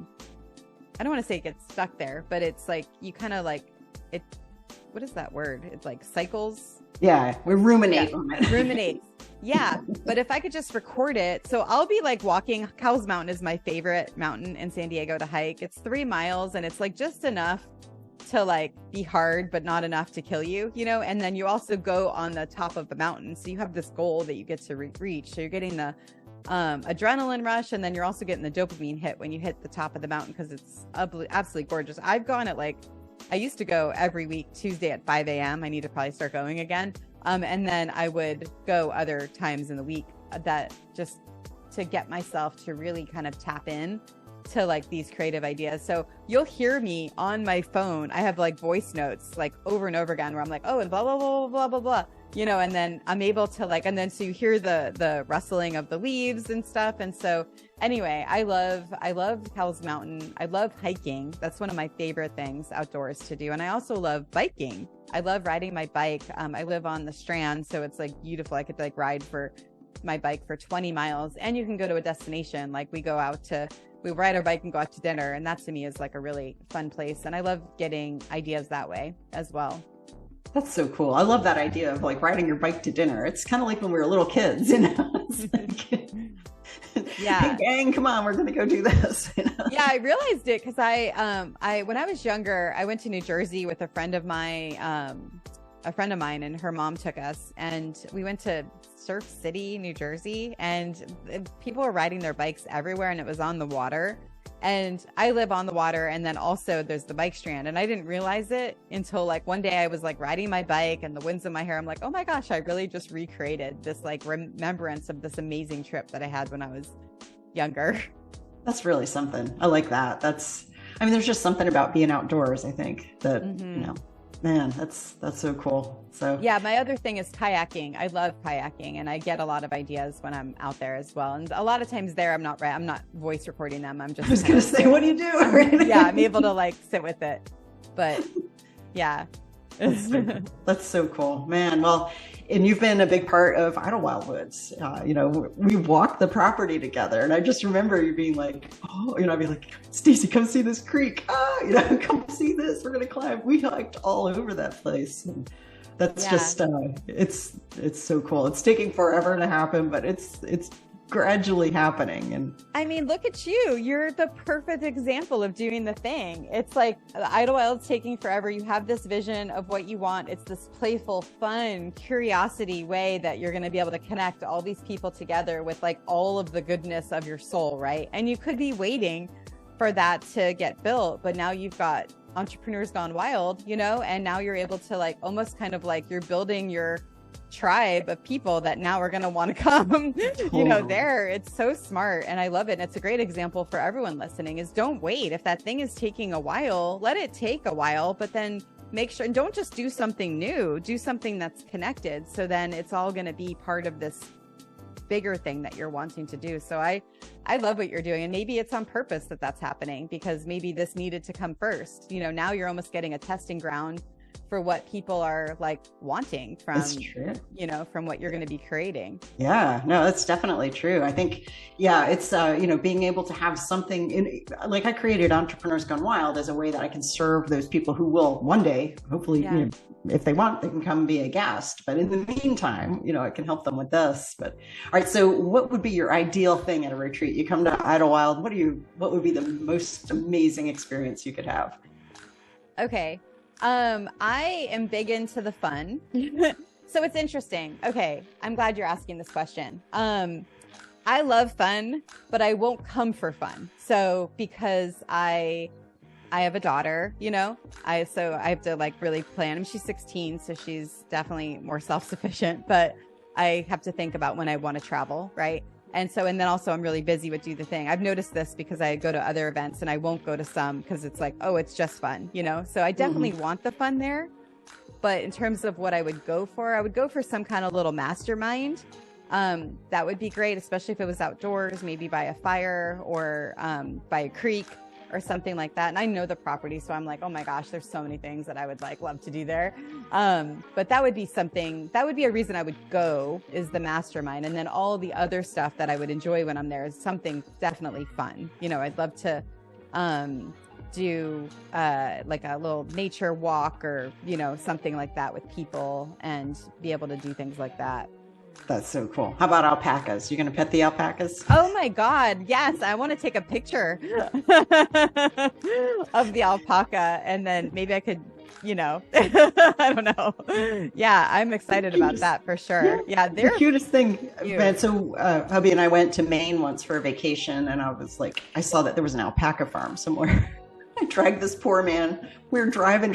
don't want to say it gets stuck there, but it's like, you kind of like it. What is that word? It's like cycles. Yeah. We ruminate on it. Ruminate. Yeah. But if I could just record it. So I'll be like walking. Cowles Mountain is my favorite mountain in San Diego to hike. It's 3 miles and it's like just enough to like be hard, but not enough to kill you, and then you also go on the top of the mountain. So you have this goal that you get to reach. So you're getting the adrenaline rush. And then you're also getting the dopamine hit when you hit the top of the mountain because it's absolutely gorgeous. I've gone at like, I used to go every week, Tuesday at 5 a.m. I need to probably start going again. And then I would go other times in the week that just to get myself to really kind of tap in to like these creative ideas. So you'll hear me on my phone. I have like voice notes like over and over again where I'm like, oh, and blah, blah, blah, blah, blah, blah, and then I'm able to like, and then so you hear the rustling of the leaves and stuff. And so anyway, I love Cowles Mountain. I love hiking. That's one of my favorite things outdoors to do. And I also love biking. I love riding my bike. I live on the Strand, so it's like beautiful. I could like ride for my bike for 20 miles and you can go to a destination. Like we ride our bike and go out to dinner. And that to me is like a really fun place. And I love getting ideas that way as well. That's so cool. I love that idea of like riding your bike to dinner. It's kind of like when we were little kids, It's like, yeah. Hey gang, come on, we're going to go do this. Yeah, I realized it because I when I was younger, I went to New Jersey with a friend of mine a friend of mine, and her mom took us, and we went to Surf City, New Jersey, and people were riding their bikes everywhere, and it was on the water. And I live on the water, and then also there's the bike strand, and I didn't realize it until like one day I was like riding my bike and the wind's in my hair. I'm like, oh my gosh, I really just recreated this like remembrance of this amazing trip that I had when I was younger. That's really something. I like that. There's just something about being outdoors, I think, that, man, that's so cool. So yeah, my other thing is kayaking. I love kayaking, and I get a lot of ideas when I'm out there as well. And a lot of times there, I'm not voice recording them. I'm just, I was going to say, what do you do? Yeah, I'm able to like sit with it, but yeah. That's so cool, man. Well, and you've been a big part of Idlewild Woods. We walked the property together, and I just remember you being like, I'd be like, Stacey, come see this creek. Come see this. We're gonna climb. We hiked all over that place. And that's just it's so cool. It's taking forever to happen, but it's gradually happening. And I mean, look at you. You're the perfect example of doing the thing. It's like Idlewild's taking forever. You have this vision of what you want. It's this playful, fun, curiosity way that you're going to be able to connect all these people together with like all of the goodness of your soul, right? And you could be waiting for that to get built, but now you've got Entrepreneurs Gone Wild, and now you're able to like almost kind of like you're building your tribe of people that now are going to want to come, there. It's so smart, and I love it. And it's a great example for everyone listening is don't wait. If that thing is taking a while, let it take a while, but then make sure, and don't just do something new, do something that's connected. So then it's all going to be part of this bigger thing that you're wanting to do. So I love what you're doing, and maybe it's on purpose that that's happening because maybe this needed to come first. Now you're almost getting a testing ground for what people are like wanting from, from what you're going to be creating. Yeah, no, that's definitely true. I think, it's, being able to have something like I created Entrepreneurs Gone Wild as a way that I can serve those people who will one day, hopefully, if they want, they can come be a guest. But in the meantime, I can help them with this. But all right, so what would be your ideal thing at a retreat? You come to Idlewild, what would be the most amazing experience you could have? Okay. I am big into the fun. So it's interesting. Okay. I'm glad you're asking this question. I love fun, but I won't come for fun. So because I have a daughter, so I have to like really plan. She's 16, so she's definitely more self-sufficient, but I have to think about when I want to travel. Right. And then also I'm really busy with Do the Thing. I've noticed this because I go to other events and I won't go to some because it's like, oh, it's just fun, So I definitely want the fun there. But in terms of what I would go for some kind of little mastermind. That would be great, especially if it was outdoors, maybe by a fire or by a creek or something like that. And I know the property, so I'm like, oh my gosh, there's so many things that I would like love to do there. But that would be a reason I would go, is the mastermind. And then all the other stuff that I would enjoy when I'm there is something definitely fun. I'd love to do like a little nature walk or, something like that with people and be able to do things like that. That's so cool. How about alpacas? You're going to pet the alpacas? Oh my God. Yes. I want to take a picture of the alpaca, and then maybe I could, I don't know. Yeah. I'm excited about that for sure. Yeah. They're the cutest thing. Man, so hubby and I went to Maine once for a vacation, and I was like, I saw that there was an alpaca farm somewhere. I dragged this poor man. We were driving.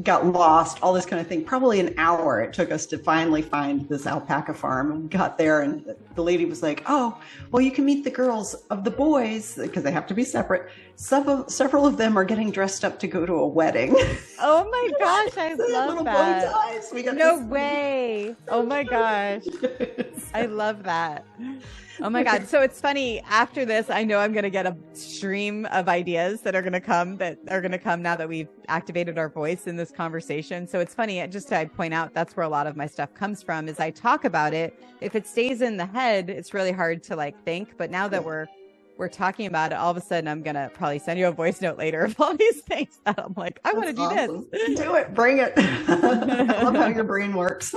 Got lost, all this kind of thing. Probably an hour it took us to finally find this alpaca farm, and we got there, and the lady was like, oh, well, you can meet the girls of the boys because they have to be separate. Several of them are getting dressed up to go to a wedding. Oh my gosh, I love that. Bow ties. We got no way. Oh my gosh. I love that. Oh my God. So it's funny, after this, I know I'm going to get a stream of ideas that are going to come now that we've activated our voice in this conversation. So it's funny, just to point out, that's where a lot of my stuff comes from, is I talk about it. If it stays in the head, it's really hard to like think. But now that we're talking about it, all of a sudden I'm going to probably send you a voice note later of all these things that I'm like, I want to do awesome. This. Do it. Bring it. I love how your brain works.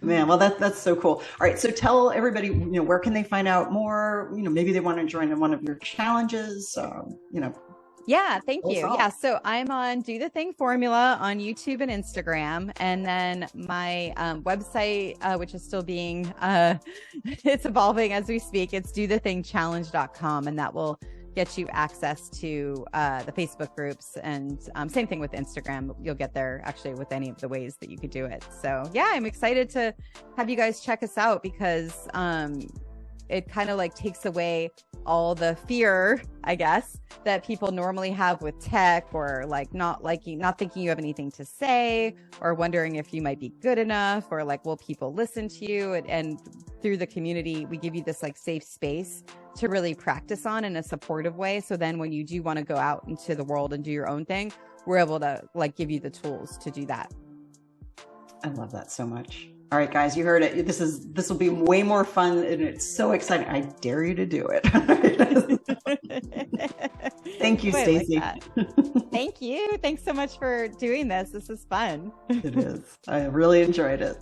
Man, well, that's so cool. All right. So tell everybody, where can they find out more? Maybe they want to join in one of your challenges. Yeah, thank What's you. up? Yeah, so I'm on Do the Thing Formula on YouTube and Instagram, and then my website, which is still being, it's evolving as we speak. It's dothethingchallenge.com, and that will get you access to the Facebook groups, and same thing with Instagram. You'll get there actually with any of the ways that you could do it. So yeah, I'm excited to have you guys check us out because it kind of like takes away all the fear, I guess, that people normally have with tech, or like not thinking you have anything to say, or wondering if you might be good enough, or like, will people listen to you? And through the community, we give you this like safe space to really practice on in a supportive way. So then when you do want to go out into the world and do your own thing, we're able to like give you the tools to do that. I love that so much. All right, guys, you heard it. This will be way more fun, and it's so exciting. I dare you to do it. Thank you, Stacey. Like Thank you. Thanks so much for doing this. This is fun. It is. I really enjoyed it.